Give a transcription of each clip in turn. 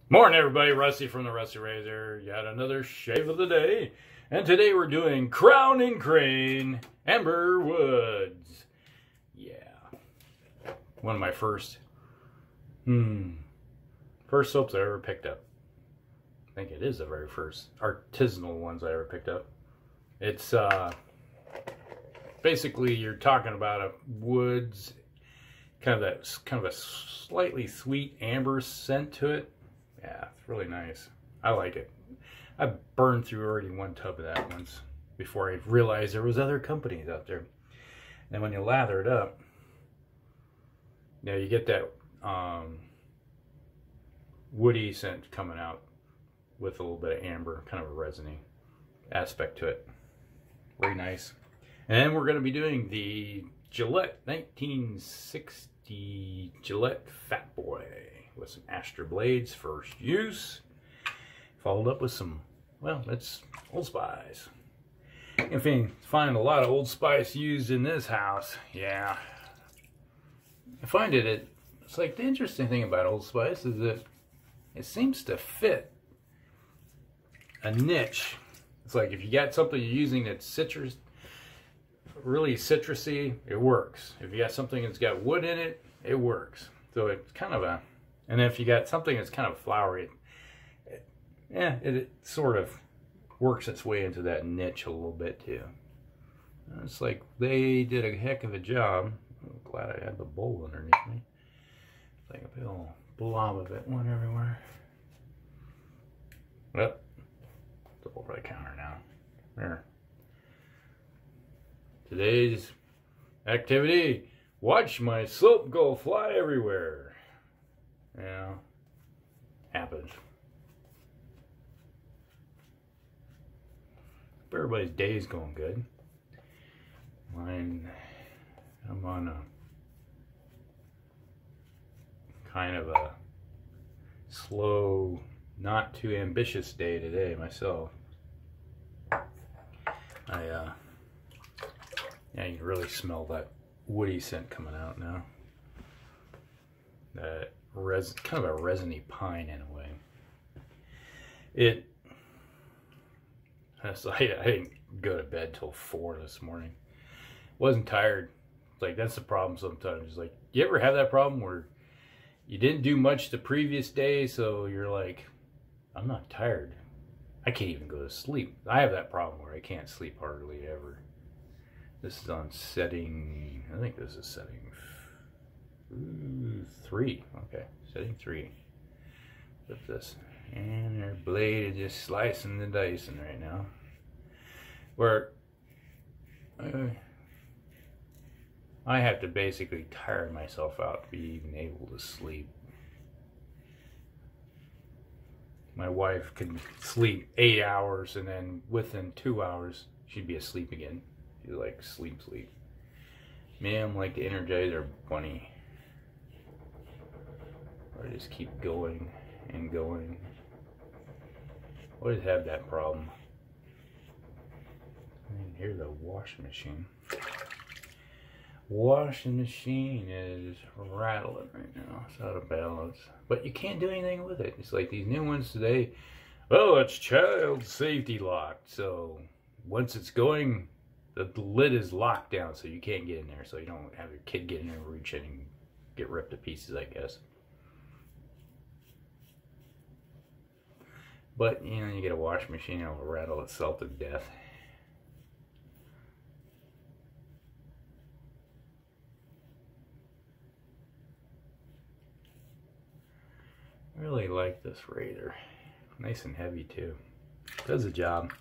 Morning everybody, Rusty from the Rusty Razor. Yet another shave of the day. And today we're doing Crowne and Crane Amber Woods. Yeah. One of my first soaps I ever picked up. I think it is the very first artisanal ones I ever picked up. It's basically you're talking about a woods, kind of a slightly sweet amber scent to it. Yeah, it's really nice. I like it. I burned through already one tub of that once before I realized there was other companies out there. And when you lather it up, you get that woody scent coming out with a little bit of amber, kind of a resiny aspect to it. Very nice. And then we're going to be doing the Gillette 1960 Gillette Fatboy with some Astra blades, first use, followed up with some, well, that's Old Spice. In fact, find a lot of Old Spice used in this house. Yeah, I find it's like the interesting thing about Old Spice is that it seems to fit a niche. It's like if you got something you're using that's citrus, really citrusy, it works. If you got something that's got wood in it, it works. So it's kind of a, and if you got something that's kind of flowery, it sort of works its way into that niche a little bit too. It's like they did a heck of a job. I'm glad I had the bowl underneath me. It's like a big old blob of it went everywhere. Well, it's over the counter now. There. Today's activity, watch my soap go fly everywhere. Yeah, happens. Hope everybody's day's going good. Mine, I'm on a kind of a slow, not too ambitious day today myself. Yeah, you can really smell that woody scent coming out now. That kind of a resiny pine in a way. I didn't go to bed till 4 this morning. Wasn't tired. It's like that's the problem sometimes. It's like, you ever have that problem where you didn't do much the previous day, so you're like, I'm not tired. I can't even go to sleep. I have that problem where I can't sleep hardly ever. This is on setting, I think this is setting 3. Okay, setting 3. With this. And their blade is just slicing the dicing right now. Where I have to basically tire myself out to be even able to sleep. My wife can sleep 8 hours and then within 2 hours she'd be asleep again. She's like sleep. Me, I'm like the Energizer bunny. I just keep going and going. Always have that problem. I can hear the washing machine. Washing machine is rattling right now. It's out of balance. But you can't do anything with it. It's like these new ones today. Oh, it's child safety locked. So once it's going, the lid is locked down so you can't get in there. So you don't have your kid get in there and reach in and get ripped to pieces, I guess. But, you know, you get a washing machine, it'll rattle itself to death. I really like this razor. Nice and heavy, too. Does the job.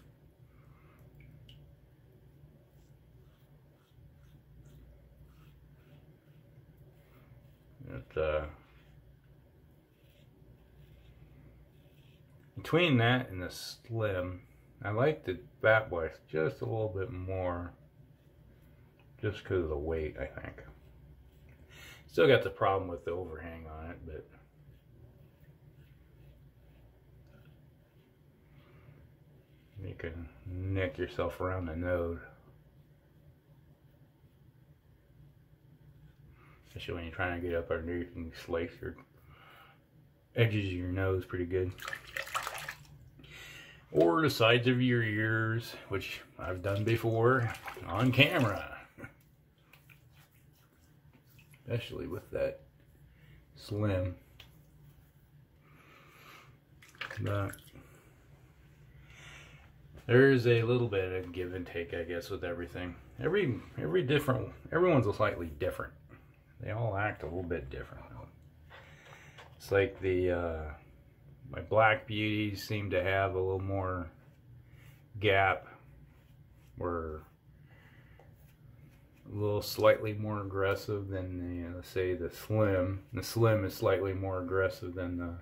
Between that and the slim, I like the Fatboy just a little bit more, just because of the weight, I think. Still got the problem with the overhang on it, but you can nick yourself around the node. Especially when you're trying to get up underneath and slice your edges of your nose pretty good. Or the sides of your ears, which I've done before on camera. Especially with that slim. But there's a little bit of give and take, I guess, with everything. Everyone's slightly different. They all act a little bit different. It's like the my black beauties seem to have a little more gap, or a little slightly more aggressive than the, say, the slim. The slim is slightly more aggressive than the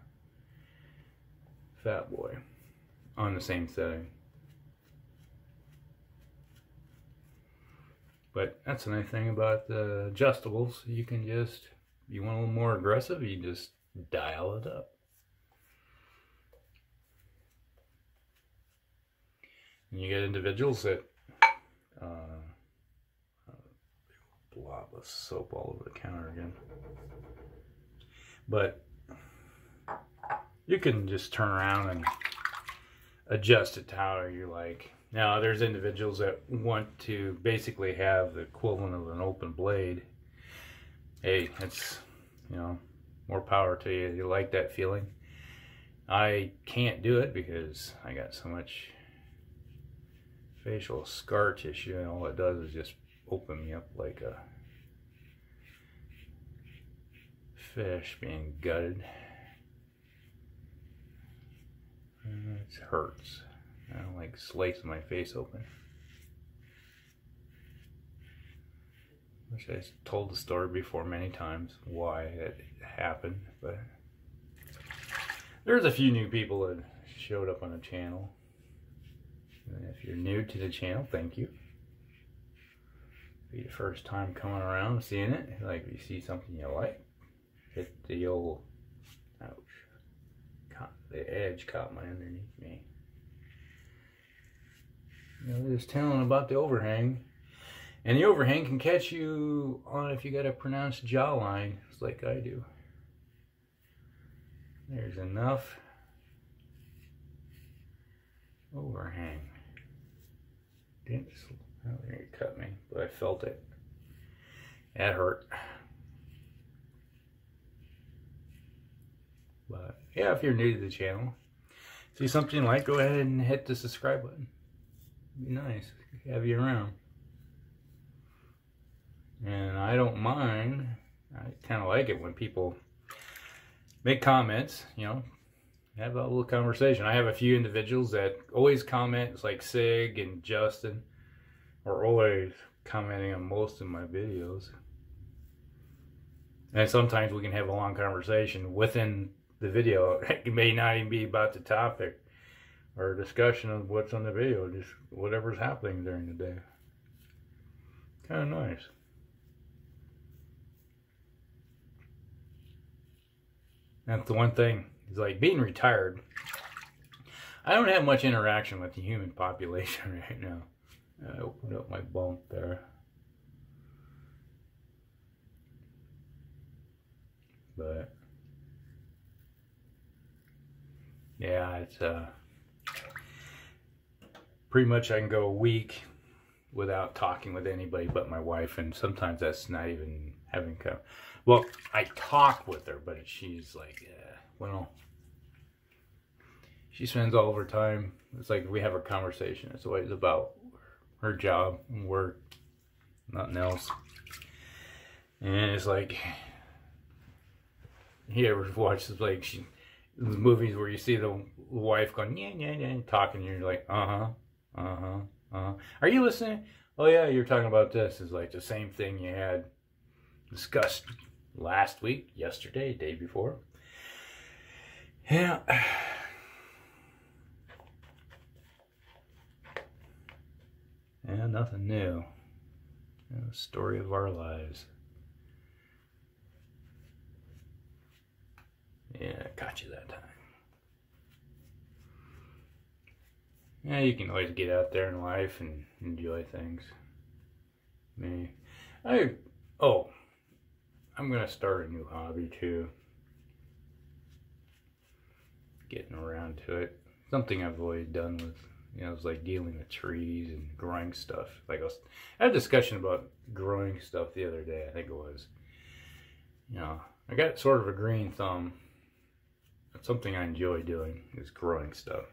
Fatboy on the same setting. But that's the nice thing about the adjustables. You can just, if you want a little more aggressive, you just dial it up. And you get individuals that blob of soap all over the counter again. But you can just turn around and adjust it to however you like. Now, there's individuals that want to basically have the equivalent of an open blade. Hey, it's, you know, more power to you. You like that feeling. I can't do it because I got so much facial scar tissue, and all it does is just open me up like a fish being gutted. And it hurts. I don't like slicing my face open. Which I told the story before many times why it happened, but there's a few new people that showed up on the channel. And if you're new to the channel, thank you. If it's your first time coming around seeing it, like if you see something you like, hit the old, ouch, the edge caught my underneath me. You know, just telling about the overhang. And the overhang can catch you on if you got a pronounced jawline, it's like I do. There's enough overhang. Didn't, oh, there it cut me, but I felt it. That hurt. But yeah, if you're new to the channel, see something you like, go ahead and hit the subscribe button. It'd be nice to have you around. And I don't mind. I kind of like it when people make comments, you know, have a little conversation. I have a few individuals that always comment. It's like Sig and Justin are always commenting on most of my videos. And sometimes we can have a long conversation within the video. It may not even be about the topic or a discussion of what's on the video, just whatever's happening during the day. Kind of nice. That's the one thing, is like being retired, I don't have much interaction with the human population right now. I opened up my bunk there. But yeah, it's pretty much I can go a week without talking with anybody but my wife, and sometimes that's not even having come. Well, I talk with her, but she's like, well, she spends all of her time, it's like we have a conversation, it's always about her job and work, nothing else. And it's like, you ever watch like the movies where you see the wife going, yeah, yeah, yeah, talking, and you're like, are you listening? Oh yeah, you're talking about this. It's like the same thing you had discussed last week, yesterday, day before. Yeah. Yeah, nothing new. The story of our lives. Yeah, got you that time. Yeah, you can always get out there in life and enjoy things. I'm gonna start a new hobby too. getting around to it. Something I've always done with, you know, it's like dealing with trees and growing stuff. Like I had a discussion about growing stuff the other day, I think it was. You know, I got sort of a green thumb. That's something I enjoy doing, is growing stuff.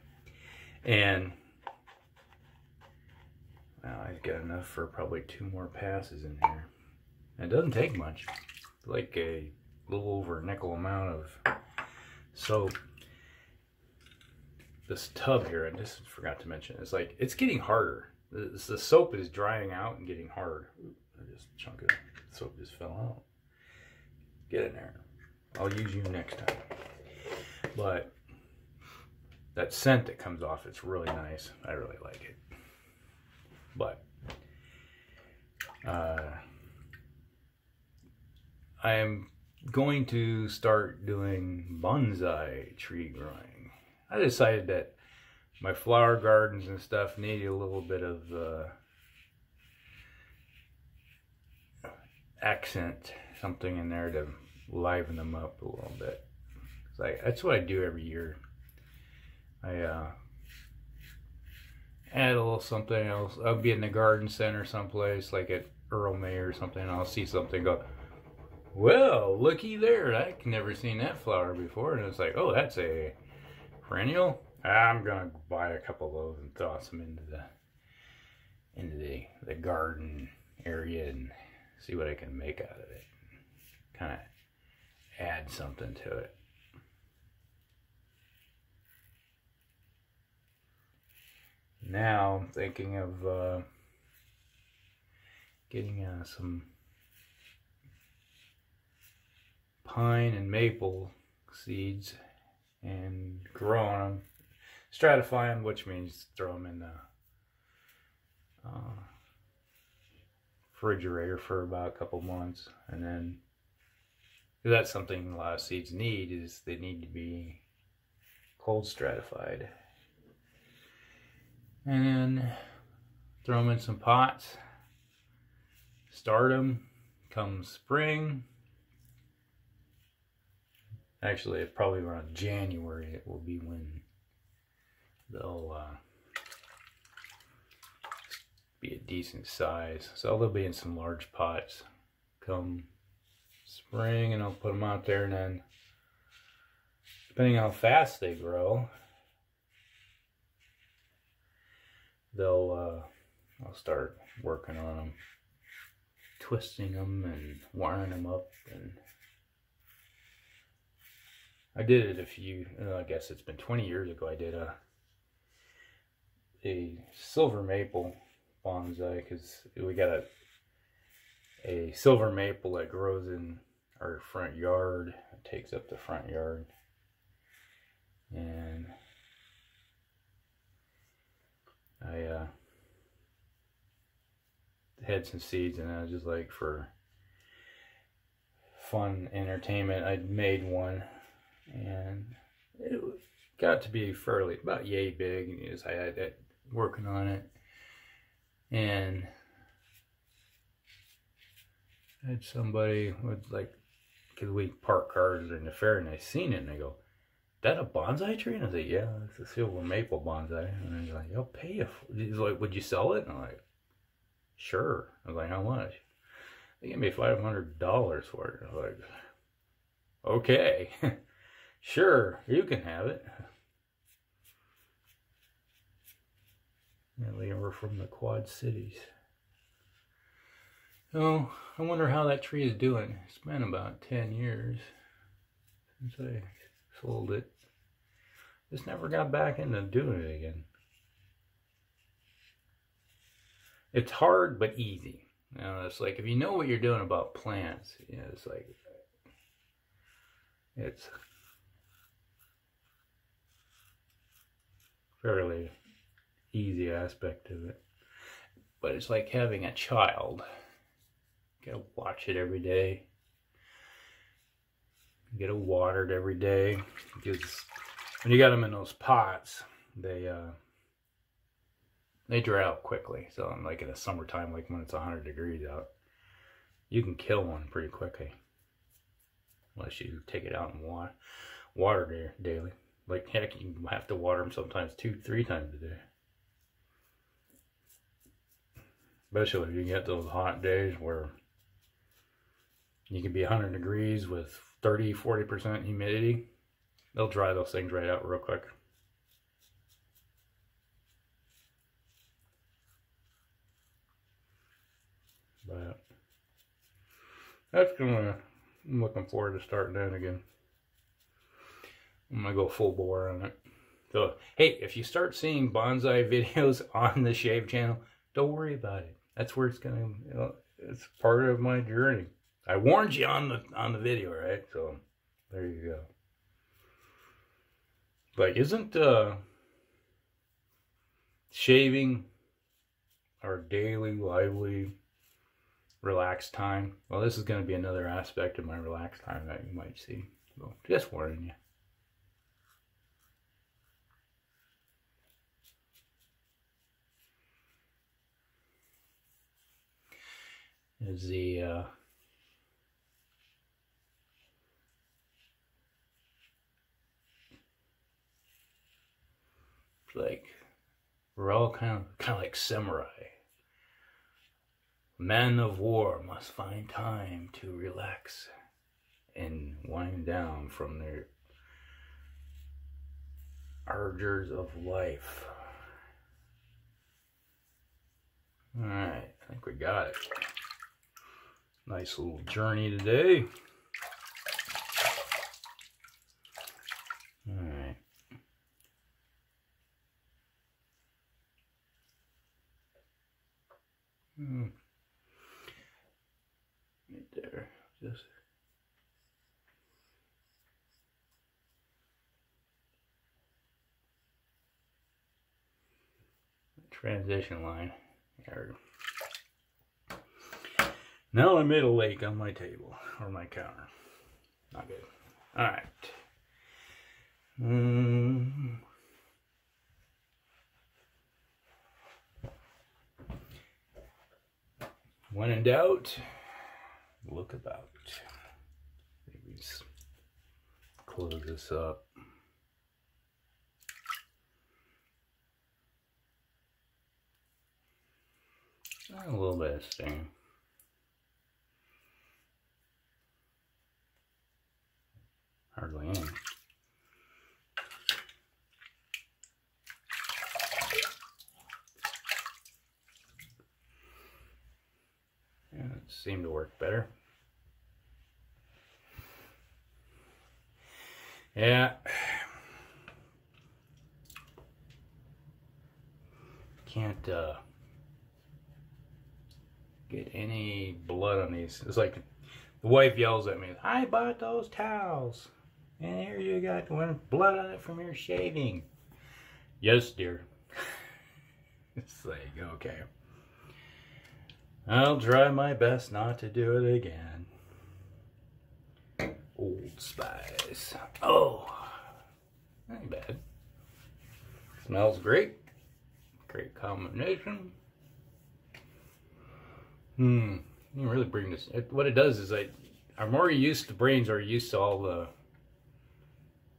And well, I've got enough for probably 2 more passes in here. And it doesn't take much. It's like a little over a nickel amount of soap. This tub here, I just forgot to mention, it's like, it's getting harder. The soap is drying out and getting hard. Ooh, I just chunk of soap just fell out. Get in there. I'll use you next time. But that scent that comes off, it's really nice. I really like it. But I am going to start doing bonsai tree growing. I decided that my flower gardens and stuff needed a little bit of accent, something in there to liven them up a little bit. It's like, that's what I do every year. I add a little something else. I'll be in the garden center someplace, like at Earl May or something, and I'll see something, go, well, looky there, I've never seen that flower before. And it's like, oh, that's a perennial. I'm gonna buy a couple of those and toss them into the garden area and see what I can make out of it. Kind of add something to it. Now I'm thinking of getting some pine and maple seeds and growing them, stratifying, which means throw them in the refrigerator for about a couple months, and then, because that's something a lot of seeds need, is they need to be cold stratified. And then throw them in some pots, start them come spring. Actually, probably around January it will be when they'll be a decent size. So they'll be in some large pots come spring, and I'll put them out there, and then depending on how fast they grow, I'll start working on them, twisting them and wiring them up. And I did it I guess it's been 20 years ago, I did a silver maple bonsai, because we got a silver maple that grows in our front yard. It takes up the front yard. And I had some seeds, and I was just like, for fun entertainment, I made one, and it got to be fairly about yay big, and I had that working on it, and I had somebody with, like, because we park cars in the fair, and I seen it, and they go, that a bonsai tree? And I was like, yeah, it's a silver maple bonsai. And he's like, I'll pay you. He's like, would you sell it? And I'm like, sure. I was like, how much? They gave me $500 for it. I was like, okay, sure, you can have it. And they were from the Quad Cities. So I wonder how that tree is doing. It's been about 10 years since I sold it. Just never got back into doing it again. It's hard but easy. You know, it's like, if you know what you're doing about plants, you know, it's like, it's fairly easy aspect of it. But it's like having a child. You gotta watch it every day. You gotta water it every day, because when you got them in those pots, they dry out quickly. So like in the summertime, like when it's 100 degrees out, you can kill one pretty quickly, unless you take it out and water it daily. Like, heck, you have to water them sometimes 2-3 times a day. Especially if you get those hot days where you can be 100 degrees with 30-40% humidity. They'll dry those things right out real quick. But that's I'm looking forward to starting that again. I'm gonna go full bore on it. So, hey, if you start seeing bonsai videos on the Shave channel, don't worry about it. That's where it's gonna, you know, it's part of my journey. I warned you on the video, right? So there you go. Like, isn't shaving our daily, lively, relaxed time? Well, this is going to be another aspect of my relaxed time that you might see. So just warning you. Is the like, we're all kind of like samurai. Men of war must find time to relax and wind down from their urges of life. Alright, I think we got it. Nice little journey today. Alright. Right there. Just transition line. There. Now I made a lake on my table or my counter. Not good. All right. When in doubt, look about. Maybe just close this up. A little bit of stain. Hardly any. Yeah, it seemed to work better. Yeah. Can't get any blood on these. It's like the wife yells at me, I bought those towels and here you got one blood on it from your shaving. Yes, dear. It's like, okay, I'll try my best not to do it again. Old Spice. Oh, not bad. Smells great. Great combination. You really bring this. What it does is I'm already used to, brains are used to all the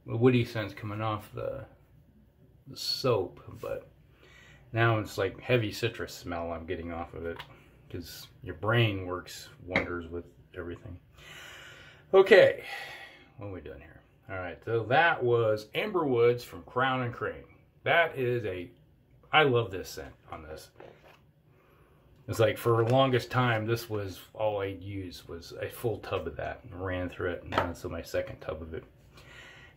woody scents coming off the soap, but now it's like heavy citrus smell I'm getting off of it because your brain works wonders with everything. Okay, what are we doing here? All right, so that was Amber Woods from Crowne and Crane. That is I love this scent on this. It's like for the longest time, this was all I'd use was a full tub of that and ran through it. And that's my second tub of it.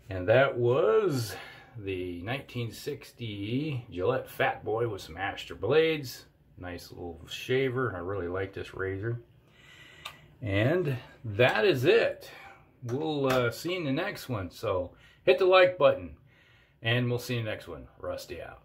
And that was the 1960 Gillette Fatboy with some Astra blades. Nice little shaver. I really like this razor. And that is it. We'll see you in the next one. So hit the like button and we'll see you in the next one. Rusty out.